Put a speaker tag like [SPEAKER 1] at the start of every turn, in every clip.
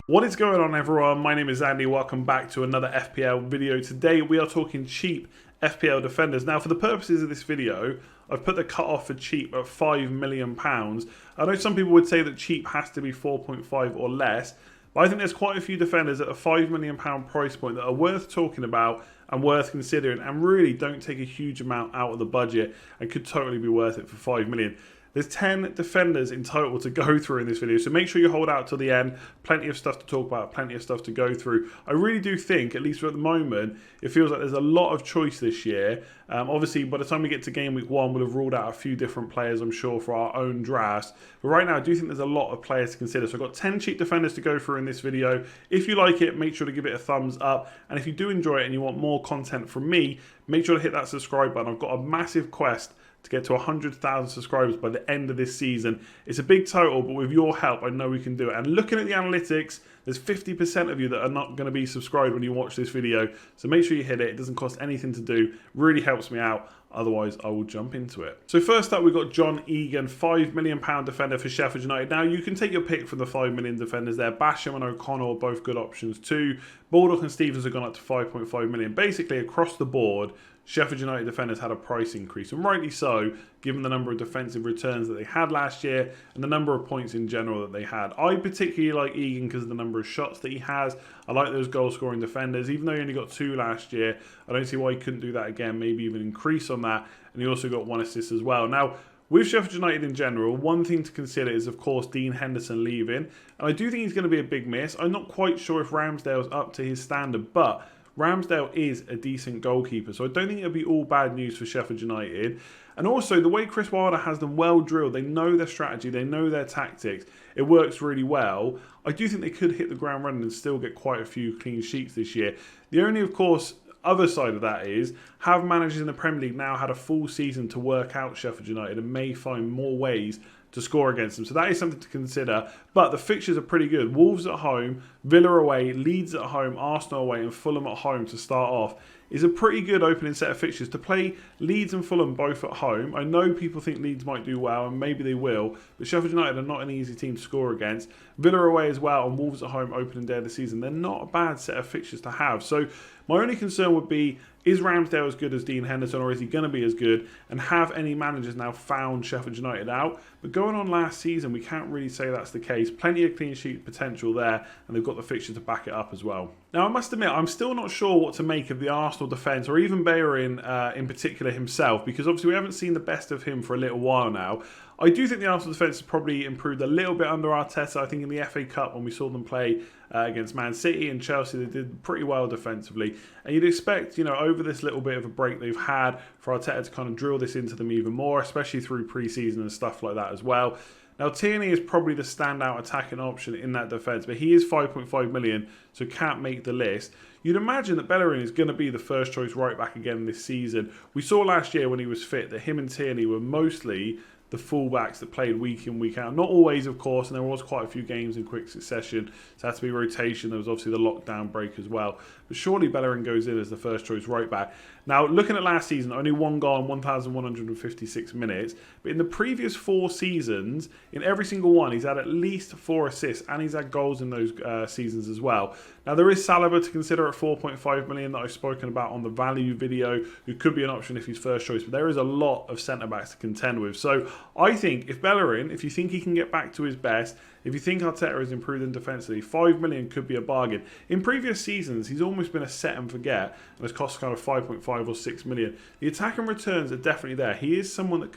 [SPEAKER 1] What is going on, everyone? My name is Andy. Welcome back to another FPL video. Today we are talking cheap FPL defenders. Now, for the purposes of this video, I've put the cut-off for cheap at £5 million. I know some people would say that cheap has to be 4.5 or less, but I think there's quite a few defenders at a £5 million price point that are worth talking about and worth considering, and really don't take a huge amount out of the budget and could totally be worth it for £5 million. There's 10 defenders in total to go through in this video, so make sure you hold out till the end. Plenty of stuff to talk about, plenty of stuff to go through. I really do think, at least at the moment, it feels like there's a lot of choice this year. Obviously, by the time we get to game week 1, we'll have ruled out a few different players, I'm sure, for our own drafts. But right now, I do think there's a lot of players to consider. So I've got 10 cheap defenders to go through in this video. If you like it, make sure to give it a thumbs up. And if you do enjoy it and you want more content from me, make sure to hit that subscribe button. I've got a massive quest to get to 100,000 subscribers by the end of this season. It's a big total, but with your help, I know we can do it. And looking at the analytics, there's 50% of you that are not going to be subscribed when you watch this video. So make sure you hit it. It doesn't cost anything to do. Really helps me out. Otherwise, I will jump into it. So first up, we've got John Egan, £5 million defender for Sheffield United. Now, you can take your pick from the £5 million defenders there. Basham and O'Connell are both good options too. Baldock and Stevens have gone up to £5.5 million. Basically, across the board, Sheffield United defenders had a price increase, and rightly so, given the number of defensive returns that they had last year and the number of points in general that they had. I particularly like Egan because of the number of shots that he has. I like those goal-scoring defenders. Even though he only got 2 last year, I don't see why he couldn't do that again, maybe even increase on that, and he also got 1 assist as well. Now, with Sheffield United in general, one thing to consider is, of course, Dean Henderson leaving, and I do think he's going to be a big miss. I'm not quite sure if Ramsdale's up to his standard, but Ramsdale is a decent goalkeeper, so I don't think it'll be all bad news for Sheffield United. And also, the way Chris Wilder has them well drilled, they know their strategy, they know their tactics, it works really well. I do think they could hit the ground running and still get quite a few clean sheets this year. The only, of course, other side of that is, have managers in the Premier League now had a full season to work out Sheffield United and may find more ways to score against them. So that is something to consider. But the fixtures are pretty good. Wolves at home, Villa away, Leeds at home, Arsenal away and Fulham at home to start off is a pretty good opening set of fixtures. To play Leeds and Fulham both at home, I know people think Leeds might do well, and maybe they will, but Sheffield United are not an easy team to score against. Villa away as well, and Wolves at home opening day of the season. They're not a bad set of fixtures to have. So my only concern would be, is Ramsdale as good as Dean Henderson, or is he going to be as good? And have any managers now found Sheffield United out? But going on last season, we can't really say that's the case. Plenty of clean sheet potential there, and they've got the fixture to back it up as well. Now, I must admit, I'm still not sure what to make of the Arsenal defence, or even Bellerin in particular himself, because obviously we haven't seen the best of him for a little while now. I do think the Arsenal defence has probably improved a little bit under Arteta. I think in the FA Cup, when we saw them play against Man City and Chelsea, they did pretty well defensively. And you'd expect, over this little bit of a break they've had, for Arteta to kind of drill this into them even more, especially through pre-season and stuff like that as well. Now, Tierney is probably the standout attacking option in that defence, but he is 5.5 million, so can't make the list. You'd imagine that Bellerin is going to be the first choice right back again this season. We saw last year when he was fit that him and Tierney were mostly the fullbacks that played week in, week out. Not always, of course, and there was quite a few games in quick succession, so it had to be rotation. There was obviously the lockdown break as well. But surely Bellerin goes in as the first choice right back. Now, looking at last season, only 1 goal in 1,156 minutes. But in the previous 4 seasons, in every single one, he's had at least 4 assists, and he's had goals in those seasons as well. Now, there is Saliba to consider at 4.5 million that I've spoken about on the value video, who could be an option if he's first choice. But there is a lot of centre-backs to contend with. So I think if Bellerin, if you think he can get back to his best, if you think Arteta has improved in defensively, 5 million could be a bargain. In previous seasons, he's almost been a set and forget, and has cost kind of 5.5 or 6 million. The attack and returns are definitely there. He is someone that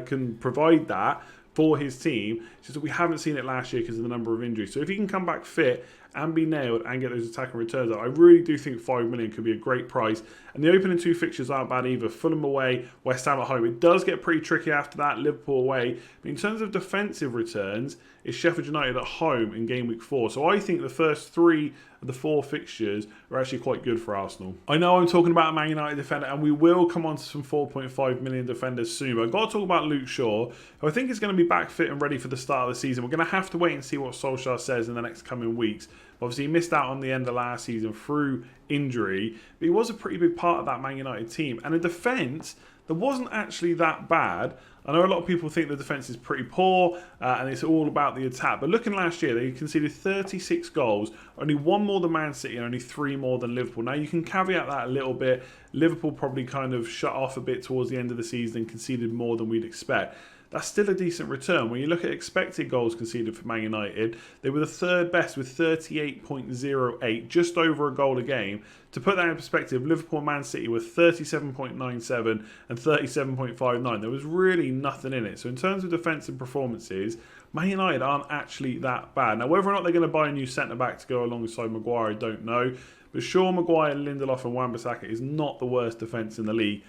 [SPEAKER 1] can provide that for his team. It's just that we haven't seen it last year because of the number of injuries. So if he can come back fit and be nailed and get those attack and returns out, I really do think 5 million could be a great price. And the opening 2 fixtures aren't bad either. Fulham away, West Ham at home. It does get pretty tricky after that, Liverpool away. But in terms of defensive returns, it's Sheffield United at home in game week 4. So I think the first 3 of the 4 fixtures are actually quite good for Arsenal. I know I'm talking about a Man United defender, and we will come on to some 4.5 million defenders soon. But I've got to talk about Luke Shaw, who I think is going to be back fit and ready for the start of the season. We're going to have to wait and see what Solskjaer says in the next coming weeks. Obviously, he missed out on the end of last season through injury, but he was a pretty big part of that Man United team. And in defence, there wasn't actually that bad. I know a lot of people think the defence is pretty poor and it's all about the attack. But looking last year, they conceded 36 goals, only 1 more than Man City and only 3 more than Liverpool. Now, you can caveat that a little bit. Liverpool probably kind of shut off a bit towards the end of the season and conceded more than we'd expect. That's still a decent return. When you look at expected goals conceded for Man United, they were the 3rd best with 38.08, just over a goal a game. To put that in perspective, Liverpool and Man City were 37.97 and 37.59. There was really nothing in it. So in terms of defensive performances, Man United aren't actually that bad. Now, whether or not they're going to buy a new centre-back to go alongside Maguire, I don't know. But sure, Maguire, Lindelof and Wan-Bissaka is not the worst defence in the league.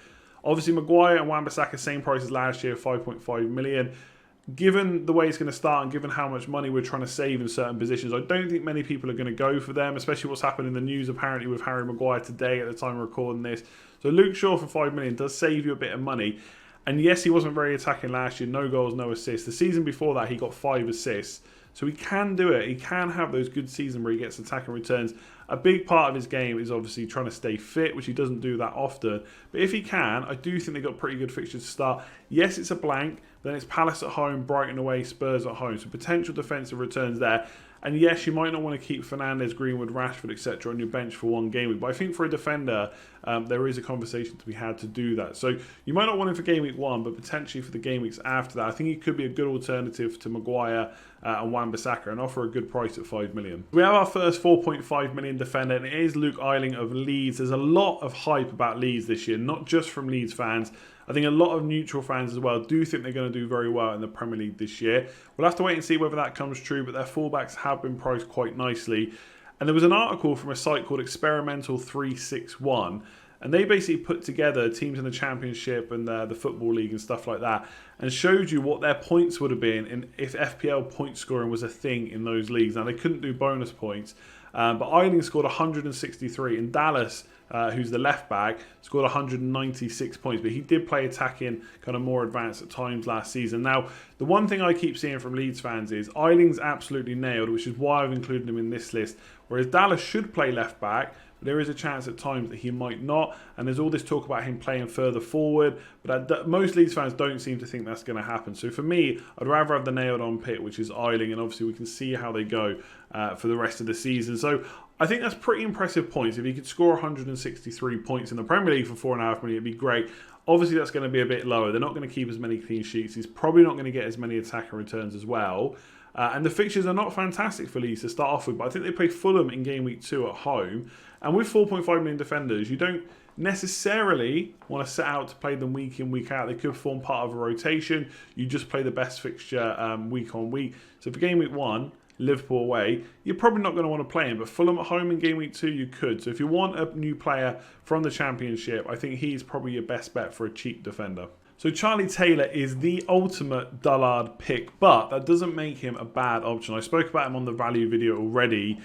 [SPEAKER 1] Obviously, Maguire and Wan-Bissaka, same price as last year, 5.5 million. Given the way it's going to start and given how much money we're trying to save in certain positions, I don't think many people are going to go for them, especially what's happened in the news apparently with Harry Maguire today at the time of recording this. So Luke Shaw for 5 million does save you a bit of money. And yes, he wasn't very attacking last year. No goals, no assists. The season before that, he got 5 assists. So he can do it. He can have those good seasons where he gets attacking returns. A big part of his game is obviously trying to stay fit, which he doesn't do that often. But if he can, I do think they've got pretty good fixtures to start. Yes, it's a blank. Then it's Palace at home, Brighton away, Spurs at home. So potential defensive returns there. And yes, you might not want to keep Fernandes, Greenwood, Rashford, etc. on your bench for one game week. But I think for a defender, there is a conversation to be had to do that. So you might not want him for game week 1, but potentially for the game weeks after that. I think he could be a good alternative to Maguire and Wan-Bissaka and offer a good price at 5 million. We have our first 4.5 million defender, and it is Luke Ayling of Leeds. There's a lot of hype about Leeds this year, not just from Leeds fans. I think a lot of neutral fans as well do think they're going to do very well in the Premier League this year. We'll have to wait and see whether that comes true, but their fullbacks have been priced quite nicely. And there was an article from a site called Experimental 361, and they basically put together teams in the Championship and the Football League and stuff like that, and showed you what their points would have been if FPL point scoring was a thing in those leagues. Now, they couldn't do bonus points, but Ayling scored 163, and Dallas, who's the left back, scored 196 points, but he did play attacking kind of more advanced at times last season. Now, the one thing I keep seeing from Leeds fans is Ayling's absolutely nailed, which is why I've included him in this list, whereas Dallas should play left back, but there is a chance at times that he might not, and there's all this talk about him playing further forward, but most Leeds fans don't seem to think that's going to happen. So for me, I'd rather have the nailed on pick, which is Ayling, and obviously we can see how they go for the rest of the season. So I think that's pretty impressive points. If he could score 163 points in the Premier League for 4.5 million, it'd be great. Obviously, that's going to be a bit lower. They're not going to keep as many clean sheets. He's probably not going to get as many attacking returns as well. And the fixtures are not fantastic for Leeds to start off with, but I think they play Fulham in game week 2 at home. And with 4.5 million defenders, you don't necessarily want to set out to play them week in, week out. They could form part of a rotation. You just play the best fixture week on week. So for game week 1, Liverpool away, you're probably not going to want to play him, but Fulham at home in game week 2, you could. So if you want a new player from the Championship, I think he's probably your best bet for a cheap defender. So Charlie Taylor is the ultimate dullard pick, but that doesn't make him a bad option. I spoke about him on the value video already.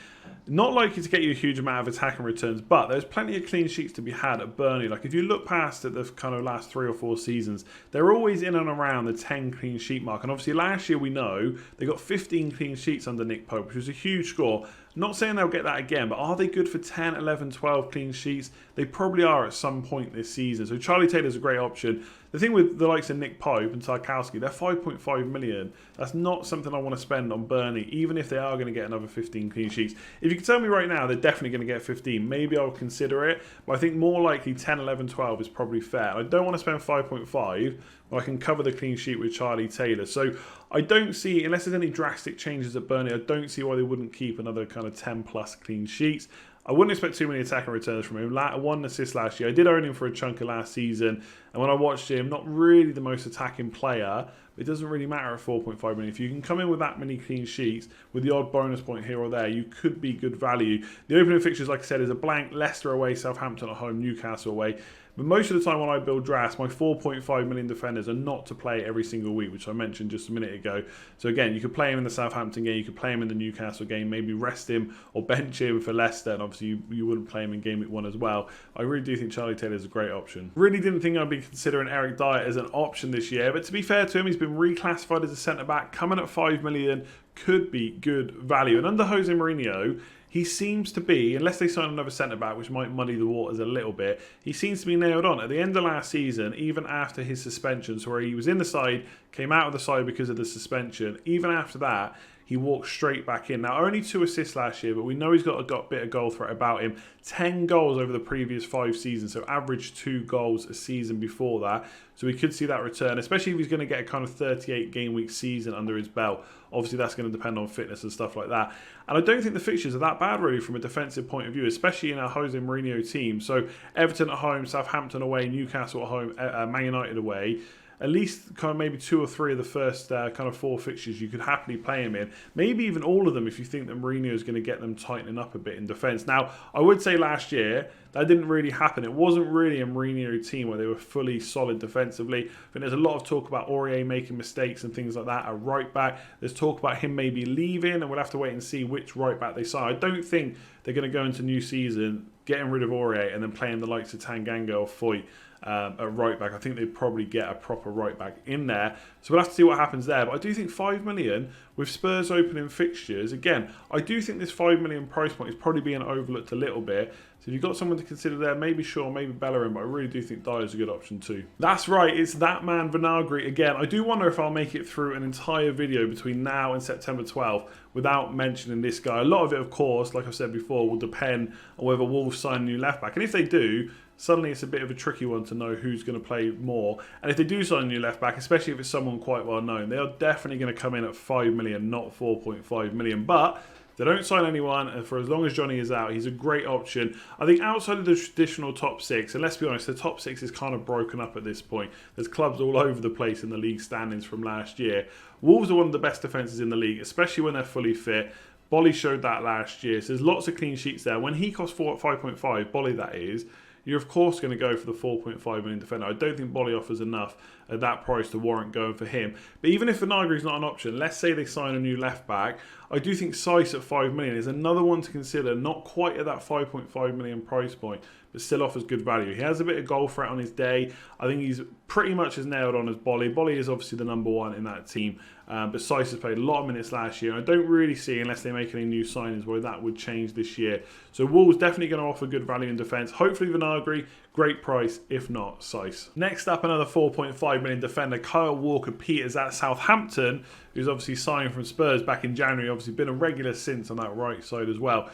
[SPEAKER 1] Not likely to get you a huge amount of attacking returns, but there's plenty of clean sheets to be had at Burnley. Like if you look past at the kind of last 3 or 4 seasons, they're always in and around the 10 clean sheet mark. And obviously last year we know they got 15 clean sheets under Nick Pope, which was a huge score. Not saying they'll get that again, but are they good for 10, 11, 12 clean sheets? They probably are at some point this season. So Charlie Taylor's a great option. The thing with the likes of Nick Pope and Tarkowski, they're 5.5 million. That's not something I want to spend on Burnley, even if they are going to get another 15 clean sheets. If you can tell me right now they're definitely going to get 15, maybe I'll consider it. But I think more likely 10, 11, 12 is probably fair. I don't want to spend 5.5, but I can cover the clean sheet with Charlie Taylor. So I don't see, unless there's any drastic changes at Burnley, I don't see why they wouldn't keep another kind of 10 plus clean sheets. I wouldn't expect too many attacking returns from him. 1 assist last year. I did own him for a chunk of last season. And when I watched him, not really the most attacking player. It doesn't really matter at 4.5 million. If you can come in with that many clean sheets, with the odd bonus point here or there, you could be good value. The opening fixtures, like I said, is a blank. Leicester away, Southampton at home, Newcastle away. But most of the time when I build drafts, my 4.5 million defenders are not to play every single week, which I mentioned just a minute ago. So again, you could play him in the Southampton game, you could play him in the Newcastle game, maybe rest him or bench him for Leicester, and obviously you wouldn't play him in game week 1 as well. I really do think Charlie Taylor is a great option. Really didn't think I'd be considering Eric Dier as an option this year, but to be fair to him, he's been reclassified as a centre-back, coming at 5 million, could be good value. And under Jose Mourinho, he seems to be, unless they sign another centre-back, which might muddy the waters a little bit, he seems to be nailed on. At the end of last season, even after his suspensions, where he was in the side, came out of the side because of the suspension, even after that, he walked straight back in. Now, only 2 assists last year, but we know he's got a bit of goal threat about him. 10 goals over the previous 5 seasons, so averaged 2 goals a season before that. So we could see that return, especially if he's going to get a kind of 38 game week season under his belt. Obviously, that's going to depend on fitness and stuff like that. And I don't think the fixtures are that bad, really, from a defensive point of view, especially in our Jose Mourinho team. So Everton at home, Southampton away, Newcastle at home, Man United away. At least kind of maybe 2 or 3 of the first kind of 4 fixtures you could happily play him in. Maybe even all of them if you think that Mourinho is going to get them tightening up a bit in defence. Now, I would say last year, that didn't really happen. It wasn't really a Mourinho team where they were fully solid defensively. I think there's a lot of talk about Aurier making mistakes and things like that at right back. There's talk about him maybe leaving, and we'll have to wait and see which right back they sign. I don't think they're going to go into new season getting rid of Aurier and then playing the likes of Tanganga or Foyt at right back. I think they'd probably get a proper right back in there. So we'll have to see what happens there. But I do think 5 million with Spurs opening fixtures, again, I do think this 5 million price point is probably being overlooked a little bit. So if you've got someone to consider there, maybe Shaw, maybe Bellerin, but I really do think Dier is a good option too. That's right, it's that man Vinagre again. I do wonder if I'll make it through an entire video between now and September 12th without mentioning this guy. A lot of it, of course, like I've said before, will depend on whether Wolves sign a new left back. And if they do, suddenly it's a bit of a tricky one to know who's going to play more. And if they do sign a new left back, especially if it's someone quite well known, they are definitely going to come in at 5 million, not 4.5 million. But they don't sign anyone, and for as long as Johnny is out, he's a great option. I think outside of the traditional top 6, and let's be honest, the top 6 is kind of broken up at this point. There's clubs all over the place in the league standings from last year. Wolves are one of the best defences in the league, especially when they're fully fit. Bolly showed that last year, so there's lots of clean sheets there. When he costs 5.5, Bolly that is, you're of course going to go for the 4.5 million defender. I don't think Bolly offers enough at that price to warrant going for him. But even if Vinagre is not an option, let's say they sign a new left back, I do think Saiss at 5 million is another one to consider, not quite at that 5.5 million price point, but still offers good value. He has a bit of goal threat on his day. I think he's pretty much as nailed on as Bolly. Bolly is obviously the number 1 in that team, but Saiss has played a lot of minutes last year. I don't really see, unless they make any new signings, where that would change this year. So Wolves definitely going to offer good value in defence. Hopefully Vinagre, great price. If not, Saiss. Next up, another 4.5 million defender, Kyle Walker-Peters at Southampton, who's obviously signed from Spurs back in January. Obviously been a regular since on that right side as well.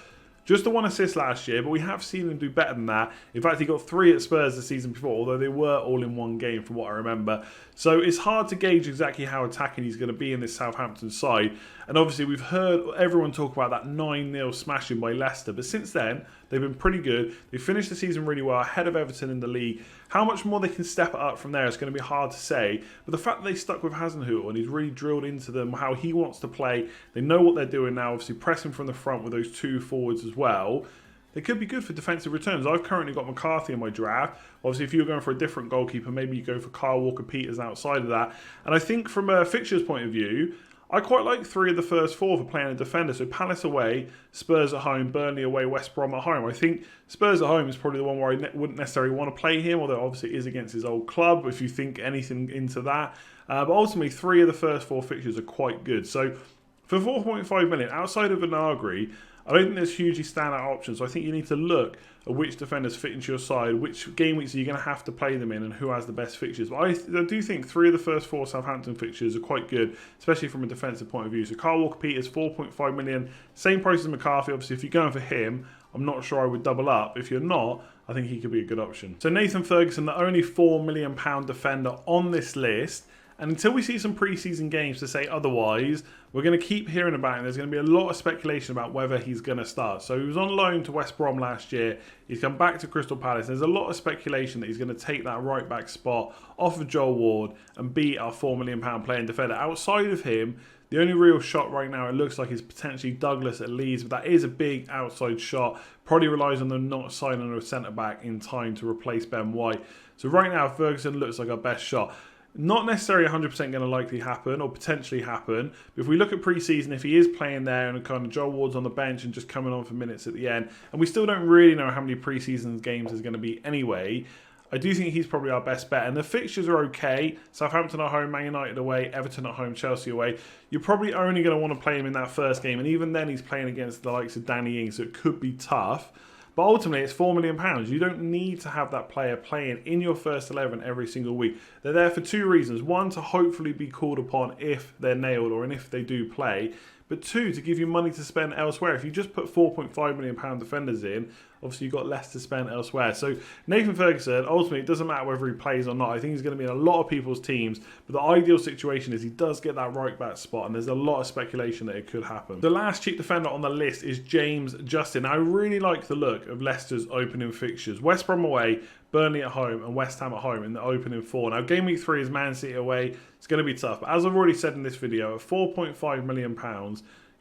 [SPEAKER 1] Just the 1 assist last year, but we have seen him do better than that. In fact, he got 3 at Spurs the season before, although they were all in one game from what I remember. So it's hard to gauge exactly how attacking he's going to be in this Southampton side. And obviously we've heard everyone talk about that 9-0 smashing by Leicester, but since then they've been pretty good. They finished the season really well, ahead of Everton in the league. How much more they can step it up from there is going to be hard to say. But the fact that they stuck with Hasenhüttl and he's really drilled into them how he wants to play, they know what they're doing now, obviously pressing from the front with those 2 forwards as well. They could be good for defensive returns. I've currently got McCarthy in my draft. Obviously, if you're going for a different goalkeeper, maybe you go for Kyle Walker-Peters outside of that. And I think from a fixtures point of view, I quite like 3 of the first 4 for playing a defender. So Palace away, Spurs at home, Burnley away, West Brom at home. I think Spurs at home is probably the one where I wouldn't necessarily want to play him, although obviously it is against his old club, if you think anything into that. But ultimately, 3 of the first 4 fixtures are quite good. So for 4.5 million, outside of Vinagre, I don't think there's hugely standout options. So I think you need to look at which defenders fit into your side, which game weeks are you going to have to play them in, and who has the best fixtures. But I do think 3 of the first 4 Southampton fixtures are quite good, especially from a defensive point of view. So Kyle Walker-Peters, 4.5 million, same price as McCarthy. Obviously, if you're going for him, I'm not sure I would double up. If you're not, I think he could be a good option. So Nathan Ferguson, the only £4 million defender on this list. And until we see some pre-season games to say otherwise, we're going to keep hearing about him. There's going to be a lot of speculation about whether he's going to start. So he was on loan to West Brom last year. He's come back to Crystal Palace. There's a lot of speculation that he's going to take that right back spot off of Joel Ward and be our £4 million playing defender. Outside of him, the only real shot right now, it looks like, is potentially Douglas at Leeds, but that is a big outside shot. Probably relies on them not signing a centre-back in time to replace Ben White. So right now, Ferguson looks like our best shot. Not necessarily 100% going to likely happen or potentially happen. But if we look at pre-season, if he is playing there and kind of Joel Ward's on the bench and just coming on for minutes at the end, and we still don't really know how many pre-season games there's going to be anyway, I do think he's probably our best bet. And the fixtures are okay. Southampton at home, Man United away, Everton at home, Chelsea away. You're probably only going to want to play him in that first game. And even then, he's playing against the likes of Danny Ings, so it could be tough. But ultimately, it's £4 million. You don't need to have that player playing in your first 11 every single week. They're there for two reasons. One, to hopefully be called upon if they're nailed or if they do play. But two, to give you money to spend elsewhere. If you just put £4.5 million defenders in, obviously you've got less to spend elsewhere. So Nathan Ferguson, ultimately, it doesn't matter whether he plays or not. I think he's going to be in a lot of people's teams. But the ideal situation is he does get that right back spot. And there's a lot of speculation that it could happen. The last cheap defender on the list is James Justin. Now, I really like the look of Leicester's opening fixtures. West Brom away, Burnley at home and West Ham at home in the opening 4. Now, game week 3 is Man City away. It's going to be tough. But as I've already said in this video, at £4.5 million,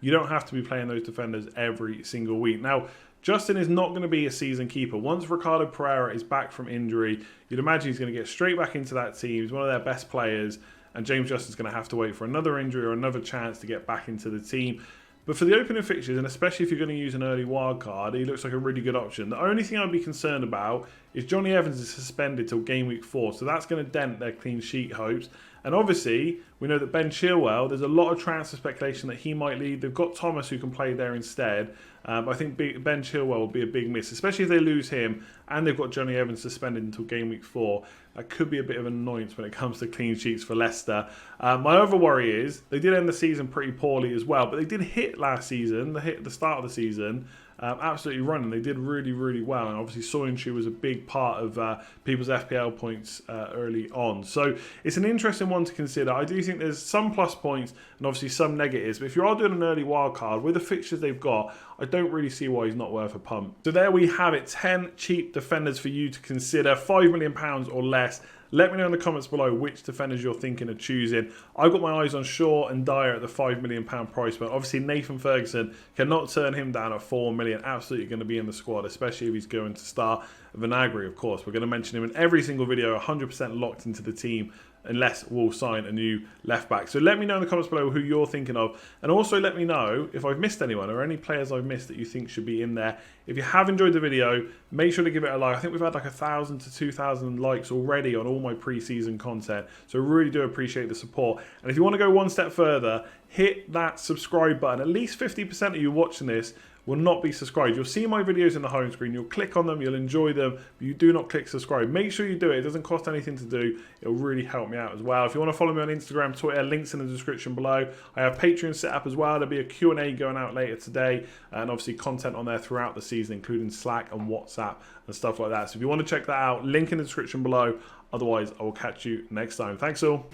[SPEAKER 1] you don't have to be playing those defenders every single week. Now, Justin is not going to be a season keeper. Once Ricardo Pereira is back from injury, you'd imagine he's going to get straight back into that team. He's one of their best players. And James Justin's going to have to wait for another injury or another chance to get back into the team. But for the opening fixtures, and especially if you're going to use an early wild card, he looks like a really good option. The only thing I'd be concerned about is Johnny Evans is suspended till game week 4, so that's going to dent their clean sheet hopes. And obviously, we know that Ben Chilwell, there's a lot of transfer speculation that he might leave. They've got Thomas who can play there instead. But I think Ben Chilwell will be a big miss, especially if they lose him and they've got Johnny Evans suspended until game week 4. That could be a bit of an annoyance when it comes to clean sheets for Leicester. My other worry is they did end the season pretty poorly as well, but they did hit last season. They hit at the start of the season. Absolutely running. They did really, really well. And obviously, Soyuncu was a big part of people's FPL points early on. So it's an interesting one to consider. I do think there's some plus points and obviously some negatives. But if you are doing an early wild card with the fixtures they've got, I don't really see why he's not worth a pump. So there we have it. 10 cheap defenders for you to consider. £5 million or less. Let me know in the comments below which defenders you're thinking of choosing. I've got my eyes on Shaw and Dier at the £5 million price point. Obviously, Nathan Ferguson cannot turn him down at $4 million. Absolutely going to be in the squad, especially if he's going to start. Vinagre, of course. We're going to mention him in every single video, 100% locked into the team, unless we'll sign a new left back. So let me know in the comments below who you're thinking of. And also let me know if I've missed anyone or any players I've missed that you think should be in there. If you have enjoyed the video, make sure to give it a like. I think we've had like 1,000 to 2,000 likes already on all my pre-season content. So I really do appreciate the support. And if you want to go one step further, hit that subscribe button. At least 50% of you watching this will not be subscribed. You'll see my videos in the home screen. You'll click on them. You'll enjoy them. But you do not click subscribe. Make sure you do it. It doesn't cost anything to do. It'll really help me out as well. If you want to follow me on Instagram, Twitter, links in the description below. I have Patreon set up as well. There'll be a Q&A going out later today. And obviously content on there throughout the season, including Slack and WhatsApp and stuff like that. So if you want to check that out, link in the description below. Otherwise, I will catch you next time. Thanks all.